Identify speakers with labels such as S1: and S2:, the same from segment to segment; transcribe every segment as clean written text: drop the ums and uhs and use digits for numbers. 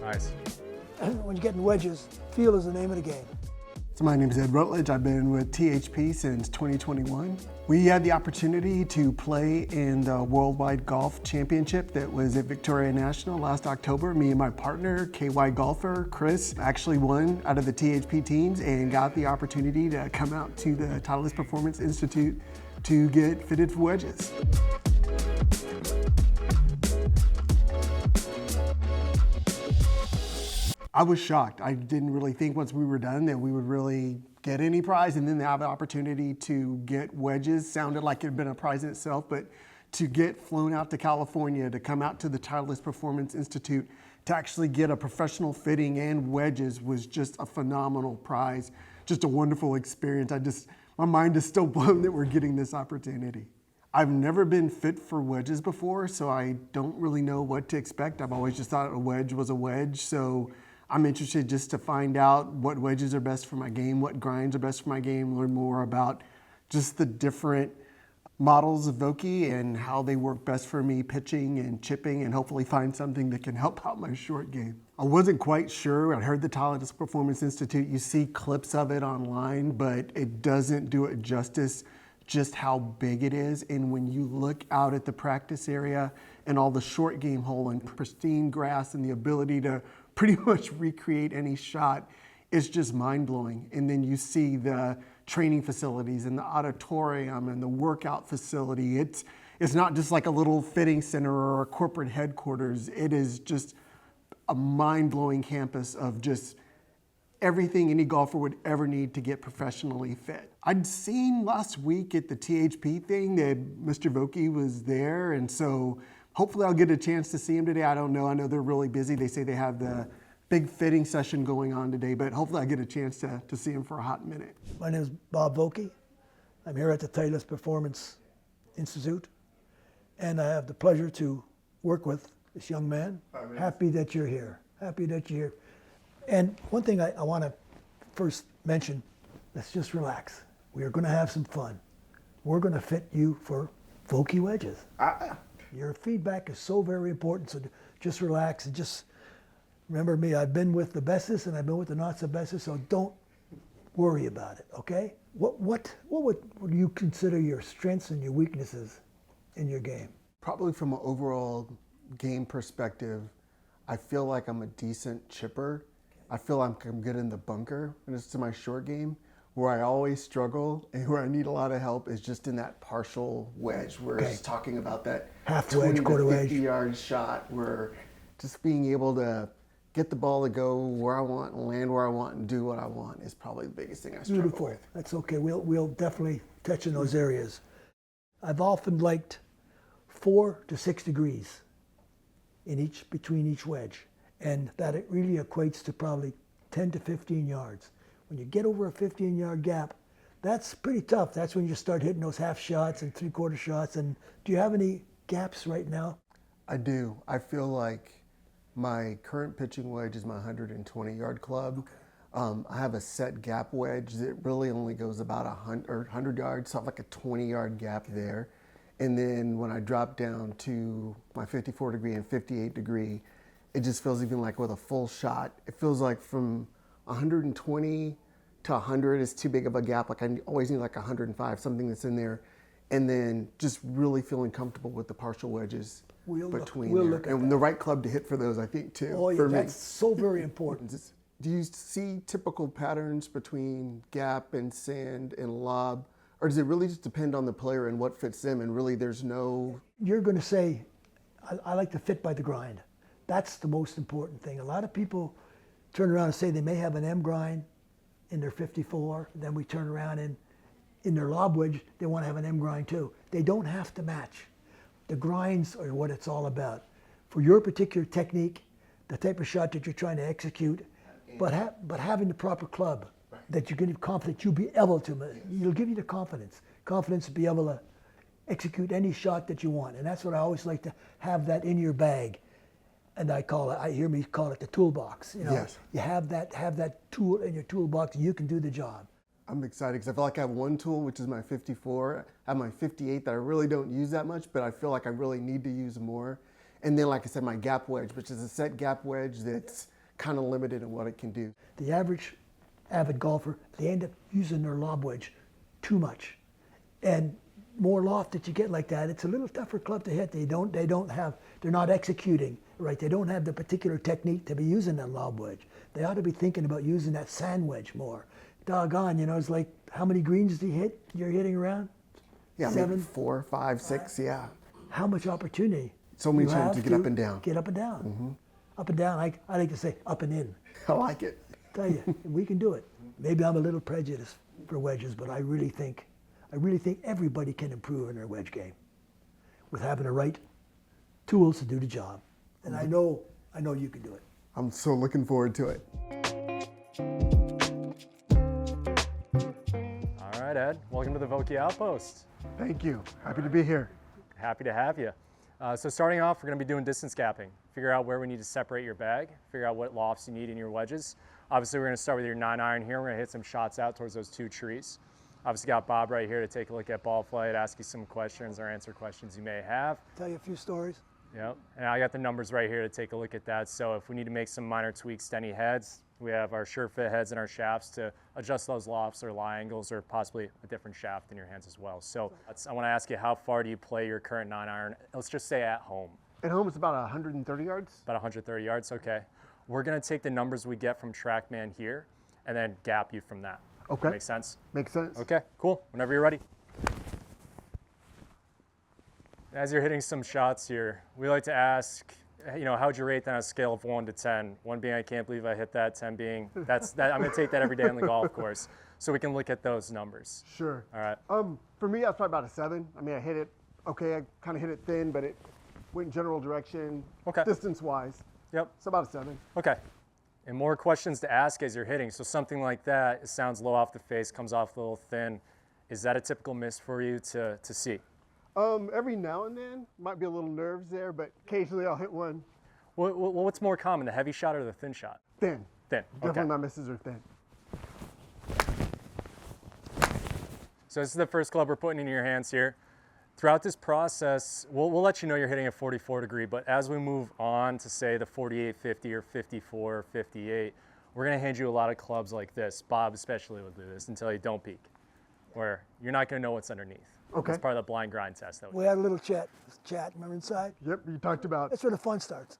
S1: Nice.
S2: When you're getting wedges, feel is the name of the game.
S3: So my name is Rutledge. I've been with THP since 2021. We had the opportunity to play in the Worldwide Golf Championship that was at Victoria National last October. Me and my partner, KY golfer, Chris, actually won out of the THP teams and got the opportunity to come out to the Titleist Performance Institute to get fitted for wedges. I was shocked. I didn't really think once we were done that we would really get any prize, and then to have the opportunity to get wedges sounded like it had been a prize in itself, but to get flown out to California, to come out to the Titleist Performance Institute, to actually get a professional fitting and wedges was just a phenomenal prize, just a wonderful experience. My mind is still blown that we're getting this opportunity. I've never been fit for wedges before, so I don't really know what to expect. I've always just thought a wedge was a wedge, so I'm interested just to find out what wedges are best for my game, what grinds are best for my game, learn more about just the different models of Vokey and how they work best for me pitching and chipping, and hopefully find something that can help out my short game. I wasn't quite sure. I heard the Titleist Performance Institute. You see clips of it online, but it doesn't do it justice just how big it is. And when you look out at the practice area and all the short game hole and pristine grass and the ability to pretty much recreate any shot, it's just mind-blowing. And then you see the training facilities and the auditorium and the workout facility. It's not just like a little fitting center or a corporate headquarters. It is just a mind-blowing campus of just everything any golfer would ever need to get professionally fit. I'd seen last week at the THP thing that Mr. Vokey was there, and so hopefully I'll get a chance to see him today. I don't know. I know they're really busy. They say they have the big fitting session going on today, but hopefully I get a chance to see him for a hot minute.
S2: My name is Bob Vokey. I'm here at the Titleist Performance Institute, and I have the pleasure to work with this young man. Happy that you're here. Happy that you're here. And one thing I want to first mention, let's just relax. We are going to have some fun. We're going to fit you for Vokey wedges. Your feedback is so very important, so just relax and just remember me. I've been with the bestest and I've been with the not so bestest, so don't worry about it, okay? What would you consider your strengths and your weaknesses in your game?
S3: Probably from an overall game perspective, I feel like I'm a decent chipper. I feel like I'm good in the bunker when it's to my short game. Where I always struggle and where I need a lot of help is just in that partial wedge, where it's talking about that
S2: half
S3: 20
S2: wedge, quarter
S3: to
S2: wedge
S3: 50-yard shot, where just being able to get the ball to go where I want and land where I want and do what I want is probably the biggest thing I struggle
S2: Beautiful.
S3: with.
S2: That's okay. We'll definitely touch on those areas. I've often liked 4 to 6 degrees between each wedge, and that it really equates to probably 10 to 15 yards. When you get over a 15-yard gap, that's pretty tough. That's when you start hitting those half shots and three-quarter shots. And do you have any gaps right now?
S3: I do. I feel like my current pitching wedge is my 120-yard club. I have a set gap wedge that really only goes about 100 yards, so I have like a 20-yard gap there. And then when I drop down to my 54-degree and 58-degree, it just feels even like with a full shot, it feels like from 120 to 100 is too big of a gap. Like I always need like 105, something that's in there. And then just really feeling comfortable with the partial wedges between there. And the right club to hit for those, I think, too.
S2: Oh, yeah,
S3: for
S2: that's
S3: me.
S2: so very important.
S3: Do you see typical patterns between gap and sand and lob? Or does it really just depend on the player and what fits them, and really there's no...
S2: You're going to say, I like to fit by the grind. That's the most important thing. A lot of people turn around and say they may have an M grind in their 54, then we turn around and in their lob wedge, they want to have an M grind too. They don't have to match. The grinds are what it's all about. For your particular technique, the type of shot that you're trying to execute, but having the proper club that you're going to be confident you'll be able to, it'll give you the confidence to be able to execute any shot that you want. And that's what I always like to have that in your bag. And I hear me call it the toolbox. You know,
S3: yes.
S2: You have that tool in your toolbox, you can do the job.
S3: I'm excited because I feel like I have one tool, which is my 54. I have my 58 that I really don't use that much, but I feel like I really need to use more. And then, like I said, my gap wedge, which is a set gap wedge that's kind of limited in what it can do.
S2: The average avid golfer, they end up using their lob wedge too much. And more loft that you get like that, it's a little tougher club to hit. They're not executing, right? They don't have the particular technique to be using that lob wedge. They ought to be thinking about using that sand wedge more. Doggone, you know, it's like, how many greens do you're hitting around?
S3: Yeah,
S2: 7?
S3: maybe 4, 5, 6, yeah.
S2: How much opportunity?
S3: So many
S2: you
S3: chances
S2: have
S3: to get up and down.
S2: Get up and down. Up and down, I like to say up and in.
S3: I like it.
S2: Tell you, we can do it. Maybe I'm a little prejudiced for wedges, but I really think everybody can improve in their wedge game with having the right tools to do the job. And I know you can do it.
S3: I'm so looking forward to it.
S1: All right, Ed, welcome to the Vokey Outpost.
S3: Thank you. Happy to be here.
S1: Happy to have you. So starting off, we're going to be doing distance gapping. Figure out where we need to separate your bag, figure out what lofts you need in your wedges. Obviously, we're going to start with your 9-iron here. We're going to hit some shots out towards those 2 trees. Obviously got Bob right here to take a look at ball flight, ask you some questions or answer questions you may have.
S2: Tell you a few stories.
S1: Yep, and I got the numbers right here to take a look at that. So if we need to make some minor tweaks to any heads, we have our sure fit heads and our shafts to adjust those lofts or lie angles or possibly a different shaft in your hands as well. So I want to ask you, how far do you play your current 9-iron? Let's just say at home.
S3: At home, it's about 130 yards.
S1: About 130 yards, okay. We're going to take the numbers we get from TrackMan here and then gap you from that.
S3: Okay.
S1: Make sense?
S3: Makes sense.
S1: Okay, cool. Whenever you're ready. As you're hitting some shots here, we like to ask, you know, how'd you rate that on a scale of 1 to 10? 1 being, I can't believe I hit that, 10 being, I'm going to take that every day on the golf course. So we can look at those numbers.
S3: Sure.
S1: All right.
S3: For me, that's probably about a 7. I mean, I hit it, okay, I kind of hit it thin, but it went in general direction,
S1: Okay.
S3: distance-wise.
S1: Yep.
S3: So about a 7.
S1: Okay. And more questions to ask as you're hitting. So something like that, it sounds low off the face, comes off a little thin. Is that a typical miss for you to see?
S3: Every now and then, might be a little nerves there, but occasionally I'll hit one
S1: What's more common, the heavy shot or the thin shot?
S3: thin.
S1: Thin.
S3: Definitely
S1: Okay.
S3: my misses are thin.
S1: So this is the first club we're putting in your hands here. Throughout this process, we'll let you know you're hitting a 44 degree, but as we move on to say the 48, 50 or 54 or 58, we're gonna hand you a lot of clubs like this. Bob especially will do this until you don't peek, where you're not gonna know what's underneath.
S3: Okay.
S1: It's part of the blind grind test.
S2: We had a little chat, remember inside?
S3: Yep, you talked about.
S2: That's where the fun starts.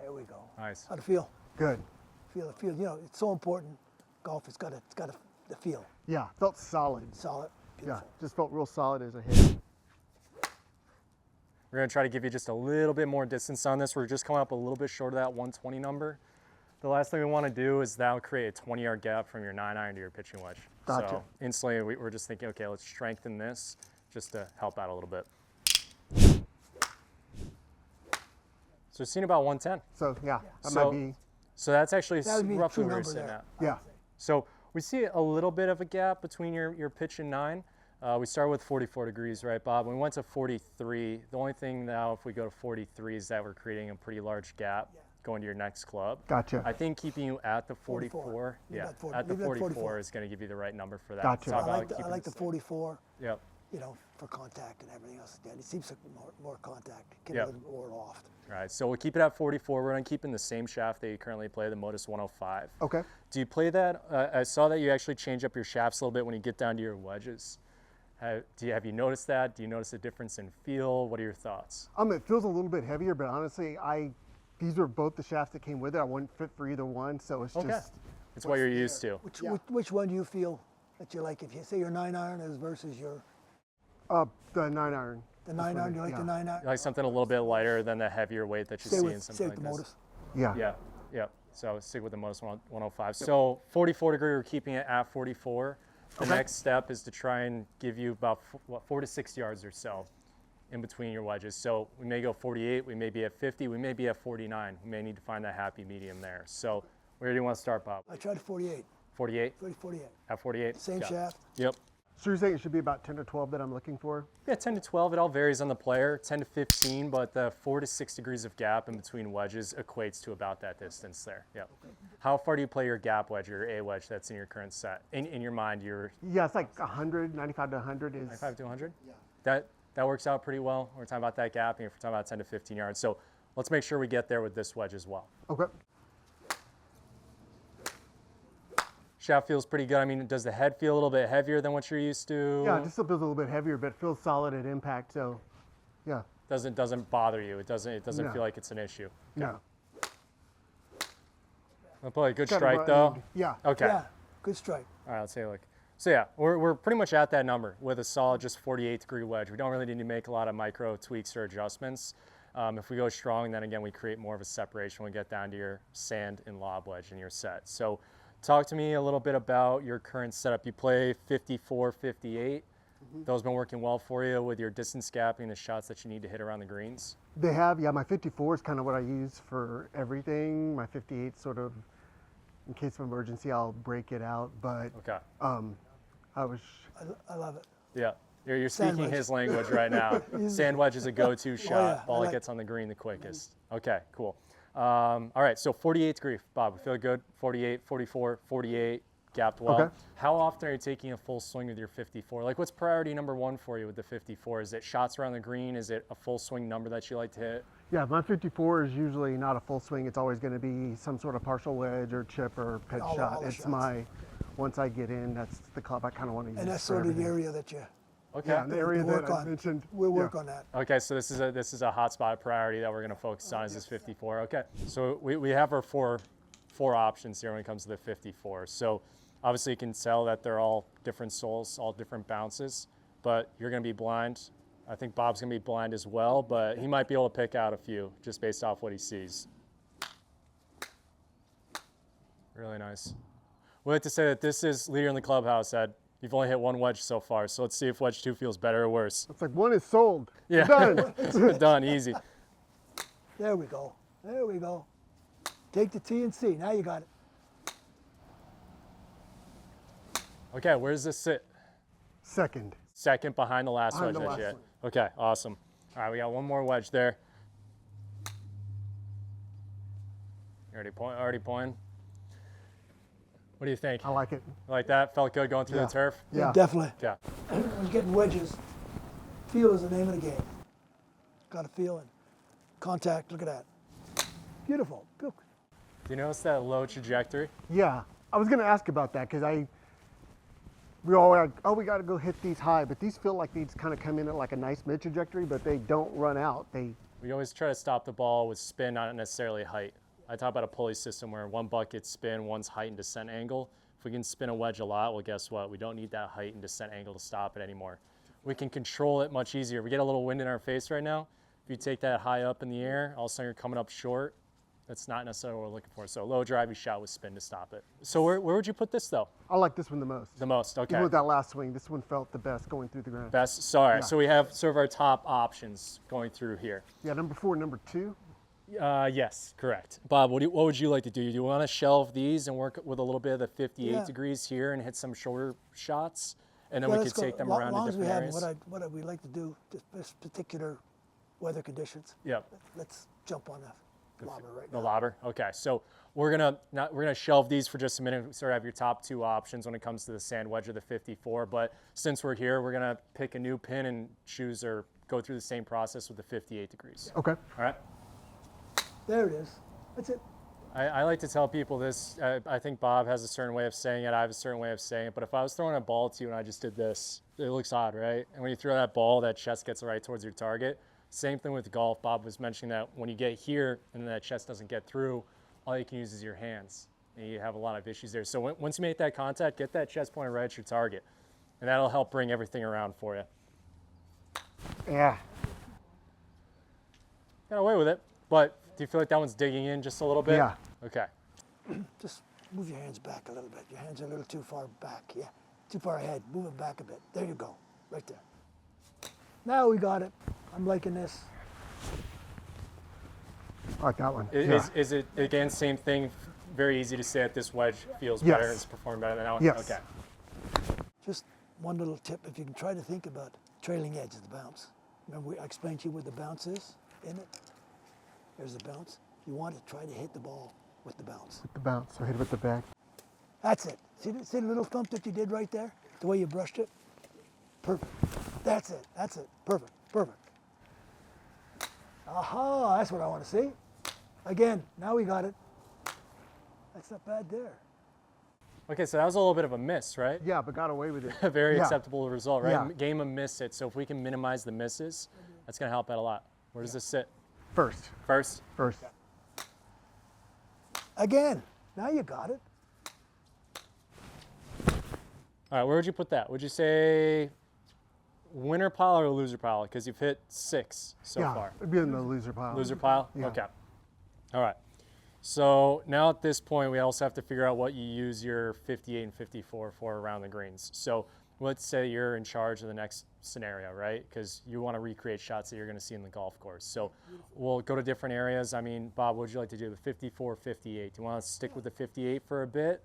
S2: There we go.
S1: Nice.
S2: How'd it feel?
S3: Good.
S2: Feel. You know, it's so important. Golf, it's got the feel.
S3: Yeah, felt solid.
S2: Solid.
S3: Yeah,
S2: Beautiful.
S3: just felt real solid as I hit.
S1: We're gonna try to give you just a little bit more distance on this. We're just coming up a little bit short of that 120 number. The last thing we want to do is that'll create a 20-yard gap from your 9-iron to your pitching wedge.
S3: Gotcha.
S1: So instantly we're just thinking, okay, let's strengthen this just to help out a little bit. So seeing about 110.
S3: So yeah, that
S1: So-
S3: might be.
S1: So that's actually
S2: That would be a
S1: roughly
S2: true
S1: where you're
S2: number
S1: sitting
S2: there.
S1: at.
S3: Yeah.
S1: So we see a little bit of a gap between your pitch and 9. We started with 44 degrees, right, Bob? We went to 43. The only thing now, if we go to 43, is that we're creating a pretty large gap going to your next club.
S3: Gotcha.
S1: I think keeping you at the 44,
S2: 44. Leave
S1: yeah,
S2: that 40
S1: at the
S2: leave that
S1: 44
S2: 44.
S1: is going to give you the right number for that.
S3: Gotcha.
S1: Talk
S2: I
S1: about
S2: like
S1: keeping
S2: the
S1: it safe.
S2: 44.
S1: Yep.
S2: You know, for contact and everything else. Yeah, it seems like more contact. Get
S1: Yep.
S2: a little more loft.
S1: All right, so we'll keep it at 44. We're going to keep in the same shaft that you currently play, the Modus 105.
S3: Okay.
S1: Do you play that? I saw that you actually change up your shafts a little bit when you get down to your wedges. Have you noticed that? Do you notice a difference in feel? What are your thoughts?
S3: It feels a little bit heavier, but honestly, these were both the shafts that came with it. I wouldn't fit for either one, so it's
S1: Okay.
S3: just.
S1: It's what you're used to.
S2: Which one do you feel that you like? If you say your 9-iron is versus your
S3: The 9-iron.
S2: the 9-iron, you like the 9-iron?
S1: You like something a little bit lighter than the heavier weight that you see in something like
S2: the
S1: this.
S2: Modus.
S3: Yeah.
S1: Yeah, yeah. So stick with the Modus 105. So 44 degree, we're keeping it at 44. The next step is to try and give you about 4 to 6 yards or so in between your wedges. So we may go 48, we may be at 50, we may be at 49. We may need to find that happy medium there. So where do you want to start, Bob?
S2: I tried 48.
S1: 48?
S2: 48.
S1: At 48?
S2: Same
S1: Yeah.
S2: shaft.
S1: Yep.
S3: So you're saying it should be about 10 or 12 that I'm looking for?
S1: Yeah, 10 to 12, it all varies on the player. 10 to 15, but the 4 to 6 degrees of gap in between wedges equates to about that distance there. Yeah. How far do you play your gap wedge or A wedge that's in your current set? In your mind, you're
S3: Yeah, it's like 100, 95 to 100 is.
S1: 95 to 100? Yeah. That works out pretty well. We're talking about that gap, and if we're talking about 10 to 15 yards. So let's make sure we get there with this wedge as well.
S3: Okay.
S1: Shaft feels pretty good. I mean, does the head feel a little bit heavier than what you're used to?
S3: Yeah, it just feels a little bit heavier, but it feels solid at impact. So, yeah.
S1: Doesn't bother you. It doesn't
S3: No.
S1: feel like it's an issue.
S3: No.
S1: I'll play a good
S3: Kinda
S1: strike
S3: right-
S1: though.
S3: Yeah.
S1: Okay.
S2: Yeah, good strike.
S1: All right, let's take a look. So yeah, we're pretty much at that number with a solid just 48-degree wedge. We don't really need to make a lot of micro tweaks or adjustments. If we go strong, then again, we create more of a separation when we get down to your sand and lob wedge in your set. So talk to me a little bit about your current setup. You play 54, 58. Those been working well for you with your distance gapping, the shots that you need to hit around the greens?
S3: They have, yeah, my 54 is kind of what I use for everything. My 58 sort of, in case of emergency, I'll break it out. But
S1: Okay.
S3: I was,
S2: I love it.
S1: Yeah. You're
S2: Sand
S1: speaking
S2: wedge.
S1: his language right now. Sand wedge is a go-to shot.
S2: yeah,
S1: Ball
S2: I
S1: that
S2: like-
S1: gets on the green the quickest. Okay, cool. All right, so 48 degree, Bob. We feel good. 48, 44, 48, gapped well.
S3: Okay.
S1: How often are you taking a full swing with your 54? Like, what's priority number one for you with the 54? Is it shots around the green? Is it a full swing number that you like to hit?
S3: yeah, my 54 is usually not a full swing. It's always going to be some sort of partial wedge or chip or pitch
S2: All
S3: shot.
S2: the
S3: It's
S2: shots.
S3: my, once I get in, that's the club I kind of want to use.
S2: And that's
S3: for
S2: sort of the
S3: everything.
S2: area that you
S1: Okay.
S3: Yeah, the area
S2: work
S3: that I
S2: on.
S3: mentioned.
S2: We'll
S3: yeah.
S2: work on that.
S1: Okay, so this is a hotspot priority that we're going to focus on is this 54. Okay, so we have our four options here when it comes to the 54. So obviously you can tell that they're all different souls, all different bounces, but you're going to be blind. I think Bob's going to be blind as well, but he might be able to pick out a few just based off what he sees. Really nice. We like to say that this is leader in the clubhouse, Ed. You've only hit one wedge so far, so let's see if wedge 2 feels better or worse.
S3: It's like one is sold.
S1: Yeah.
S3: Done.
S1: Done, easy.
S2: There we go. There we go. Take the T and C. Now you got it.
S1: Okay, where does this sit?
S3: Second.
S1: Second behind the last
S3: Behind
S1: wedge
S3: the
S1: that you
S3: last
S1: hit. Okay, awesome. All right, we got one more wedge there. You already pointing? What do you think?
S3: I like it.
S1: Like that? Felt good going through
S3: Yeah.
S1: the turf?
S3: Yeah.
S2: Definitely.
S1: Yeah.
S2: When you're getting wedges, feel is the name of the game. Got to feel it. Contact, look at that. Beautiful. Good.
S1: Do you notice that low trajectory?
S3: Yeah. I was going to ask about that because we all like, oh, we got to go hit these high, but these feel like these kind of come in at like a nice mid trajectory, but they don't run out.
S1: We always try to stop the ball with spin, not necessarily height. I talk about a pulley system where one bucket's spin, one's height and descent angle. If we can spin a wedge a lot, well, guess what? We don't need that height and descent angle to stop it anymore. We can control it much easier. We get a little wind in our face right now. If you take that high up in the air, all of a sudden you're coming up short. That's not necessarily what we're looking for. So low drivey shot with spin to stop it. So where would you put this though?
S3: I like this one the most.
S1: The most, okay.
S3: Even with that last swing, this one felt the best going through the ground.
S1: Best, so all right,
S3: Yeah.
S1: so we have sort of our top options going through here.
S3: Yeah, number 4, number 2.
S1: Yes, correct. Bob, what would you like to do? Do you want to shelve these and work with a little bit of the 58
S2: Yeah.
S1: degrees here and hit some shorter shots? And then
S2: Yeah,
S1: we
S2: let's
S1: could
S2: go.
S1: take them
S2: Lo-
S1: around
S2: long
S1: to
S2: as we
S1: different
S2: have
S1: areas.
S2: what we like to do, this particular weather conditions.
S1: Yep.
S2: Let's jump on the lobber right
S1: The
S2: now.
S1: lobber. Okay, so we're gonna shelve these for just a minute. We sort of have your top two options when it comes to the sand wedge or the 54. But since we're here, we're gonna pick a new pin and choose or go through the same process with the 58 degrees.
S3: Okay.
S1: All right.
S2: There it is. That's it.
S1: I like to tell people this. I think Bob has a certain way of saying it. I have a certain way of saying it. But if I was throwing a ball to you and I just did this, it looks odd, right? And when you throw that ball, that chest gets right towards your target. Same thing with golf. Bob was mentioning that when you get here and that chest doesn't get through, all you can use is your hands. And you have a lot of issues there. So once you make that contact, get that chest pointed right at your target. And that'll help bring everything around for you.
S3: Yeah.
S1: Got away with it. But do you feel like that one's digging in just a little bit?
S3: Yeah.
S1: Okay.
S2: Just move your hands back a little bit. Your hands are a little too far back. Yeah, too far ahead. Move it back a bit. There you go. Right there. Now we got it. I'm liking this.
S3: I like that one.
S1: Is it, again, same thing, very easy to say that this wedge feels better and
S3: Yes.
S1: it's performing better than that one?
S3: Yes.
S1: Okay.
S2: Just one little tip, if you can try to think about trailing edge of the bounce. Remember I explained to you where the bounce is in it? There's the bounce. You want to try to hit the ball with the bounce.
S3: With the bounce, so hit it with the back.
S2: That's it. See the little thump that you did right there? The way you brushed it? Perfect. That's it. That's it. Perfect. Perfect. Aha, that's what I want to see. Again, now we got it. That's not bad there.
S1: Okay, so that was a little bit of a miss, right?
S3: Yeah, but got away with it.
S1: A very
S3: Yeah.
S1: acceptable result, right?
S3: Yeah.
S1: Game of miss it. So if we can minimize the misses, that's going to help out a lot. Where does this sit?
S3: First.
S1: First?
S3: First.
S2: Again, now you got it.
S1: All right, where would you put that? Would you say winner pile or loser pile? Because you've hit 6 so
S3: yeah,
S1: far.
S3: it'd be in the loser pile.
S1: Loser pile?
S3: Yeah.
S1: Okay. All right. So now at this point, we also have to figure out what you use your 58 and 54 for around the greens. So let's say you're in charge of the next scenario, right? Because you want to recreate shots that you're going to see in the golf course. So we'll go to different areas. I mean, Bob, what would you like to do? The 54, 58. Do you want to stick with the 58 for a bit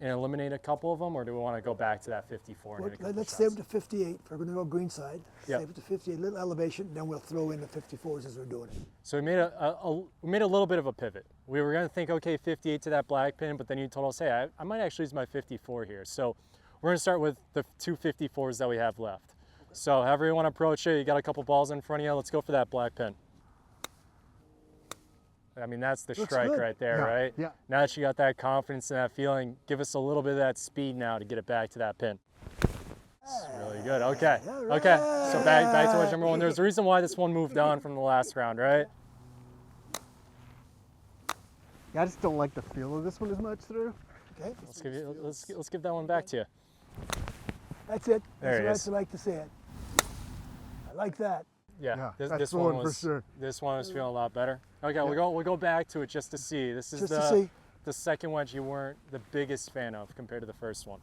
S1: and eliminate a couple of them, or do we want to go back to that 54 and hit a couple
S2: Let's
S1: shots?
S2: stay with the 58. If we're going to go green side,
S1: Yep.
S2: stay with the 58, little elevation, then we'll throw in the 54s as we're doing it.
S1: So we made a little bit of a pivot. We were going to think, okay, 58 to that black pin, but then you told us, hey, I might actually use my 54 here. So we're going to start with the 2 54s that we have left. So however you want to approach it, you got a couple balls in front of you. Let's go for that black pin. I mean, that's the
S2: Looks
S1: strike
S2: good.
S1: right there,
S3: Yeah,
S1: right?
S3: yeah.
S1: Now that you got that confidence and that feeling, give us a little bit of that speed now to get it back to that pin. That's really good. Okay.
S2: All
S1: Okay. So back to wedge
S2: right.
S1: number 1. There's a reason why this one moved on from the last round, right?
S3: Yeah, I just don't like the feel of this one as much through.
S2: Okay,
S1: Let's give that one back to you.
S2: that's it.
S1: There
S2: That's
S1: it
S2: what I like to see it. I like that.
S1: Yeah,
S3: Yeah,
S1: this
S3: that's the
S1: one
S3: one for
S1: was
S3: sure.
S1: this one was feeling a lot better. Okay, we'll go back to it just to see. This is
S2: Just to see.
S1: the second wedge you weren't the biggest fan of compared to the first one.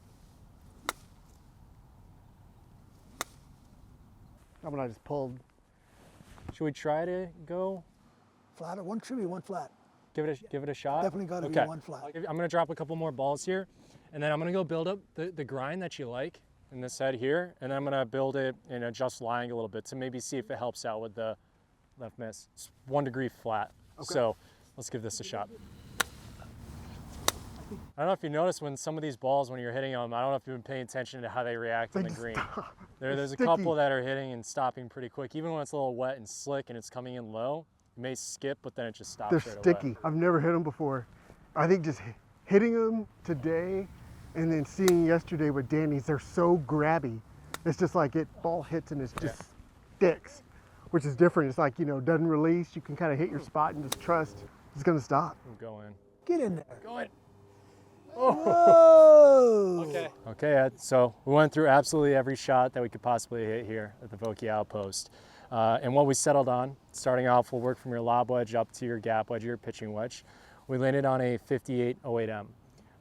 S3: How about I just pulled?
S1: Should we try to go
S2: Flatter, one should be one flat.
S1: give it a shot?
S2: Definitely gotta be
S1: Okay.
S2: one flat.
S1: I'm gonna drop a couple more balls here, and then I'm gonna go build up the grind that you like in this head here, and then I'm gonna build it and adjust lying a little bit to maybe see if it helps out with the left miss. It's 1 degree flat. So let's give this a shot. I don't know if you noticed when some of these balls, when you're hitting them, I don't know if you've been paying attention to how they react on the green. There's a
S3: sticky.
S1: couple that are hitting and stopping pretty quick. Even when it's a little wet and slick and it's coming in low, it may skip, but then it just stops
S3: They're
S1: right
S3: sticky.
S1: away.
S3: I've never hit them before. I think just hitting them today and then seeing yesterday with Danny's, they're so grabby. It's just like ball hits and it just sticks, which is different. It's like, doesn't release. You can kind of hit your spot and just trust it's going to stop.
S1: Go in.
S2: Get in there.
S1: Go in.
S2: Whoa!
S1: Okay. Okay, Ed. So we went through absolutely every shot that we could possibly hit here at the Vokey Outpost. And what we settled on, starting off, we'll work from your lob wedge up to your gap wedge, your pitching wedge. We landed on a 58-08M.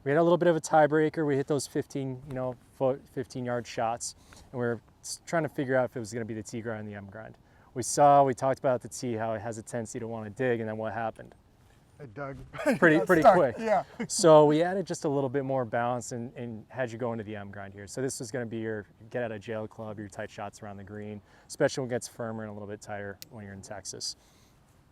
S1: We had a little bit of a tiebreaker. We hit those 15-yard shots, and we were trying to figure out if it was going to be the T grind or the M grind. We talked about the T, how it has a tendency to want to dig, and then what happened?
S3: It dug.
S1: Pretty
S3: Stuck,
S1: quick.
S3: Yeah.
S1: So we added just a little bit more balance and had you go into the M grind here. So this was going to be your get out of jail club, your tight shots around the green, especially when it gets firmer and a little bit tighter when you're in Texas.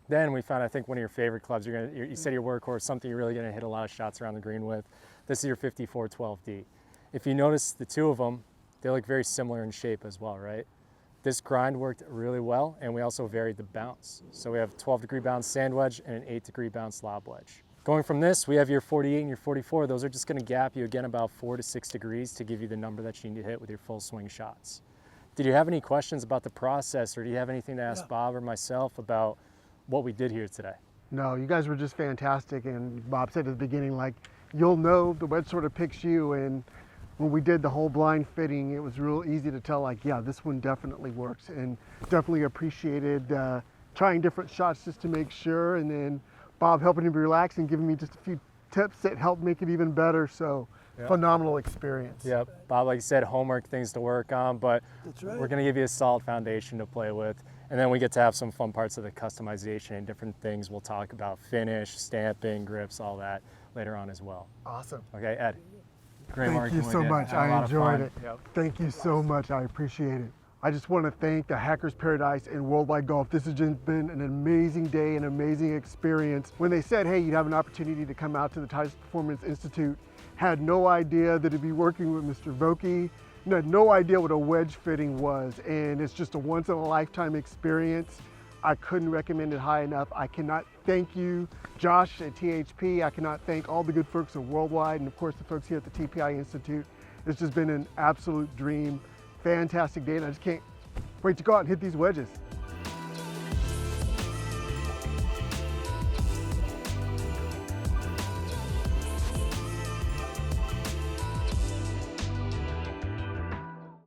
S1: Then we found, I think, one of your favorite clubs. You said your workhorse, something you're really going to hit a lot of shots around the green with. This is your 54-12D. If you notice the two of them, they look very similar in shape as well, right? This grind worked really well, and we also varied the bounce. So we have 12-degree bounce sand wedge and an 8-degree bounce lob wedge. Going from this, we have your 48 and your 44. Those are just going to gap you again about 4 to 6 degrees to give you the number that you need to hit with your full swing shots. Did you have any questions about the process, or do you have anything to ask Bob or myself about what we did here today?
S3: No, you guys were just fantastic. And Bob said at the beginning, like, you'll know the wedge sort of picks you. And when we did the whole blind fitting, it was real easy to tell, like, yeah, this one definitely works, and definitely appreciated trying different shots just to make sure. And then Bob helping me relax and giving me just a few tips that helped make it even better. So phenomenal experience.
S1: Yep, Bob, like you said, homework, things to work on, but
S2: That's right.
S1: we're going to give you a solid foundation to play with. And then we get to have some fun parts of the customization and different things. We'll talk about finish, stamping, grips, all that later on as well.
S3: Awesome.
S1: Okay, Ed. Great
S3: Thank
S1: working
S3: you
S1: with
S3: so much.
S1: Had a
S3: I
S1: lot of
S3: enjoyed
S1: fun.
S3: it.
S1: Yep.
S3: Thank you so much. I appreciate it. I just want to thank the Hackers Paradise and Worldwide Golf. This has just been an amazing day, an amazing experience. When they said, hey, you'd have an opportunity to come out to the Titleist Performance Institute, had no idea that it'd be working with Mr. Vokey, had no idea what a wedge fitting was, and it's just a once-in-a-lifetime experience. I couldn't recommend it high enough. I cannot thank you, Josh at THP. I cannot thank all the good folks at Worldwide, and of course the folks here at the TPI Institute. It's just been an absolute dream. Fantastic day, and I just can't wait to go out and hit these wedges.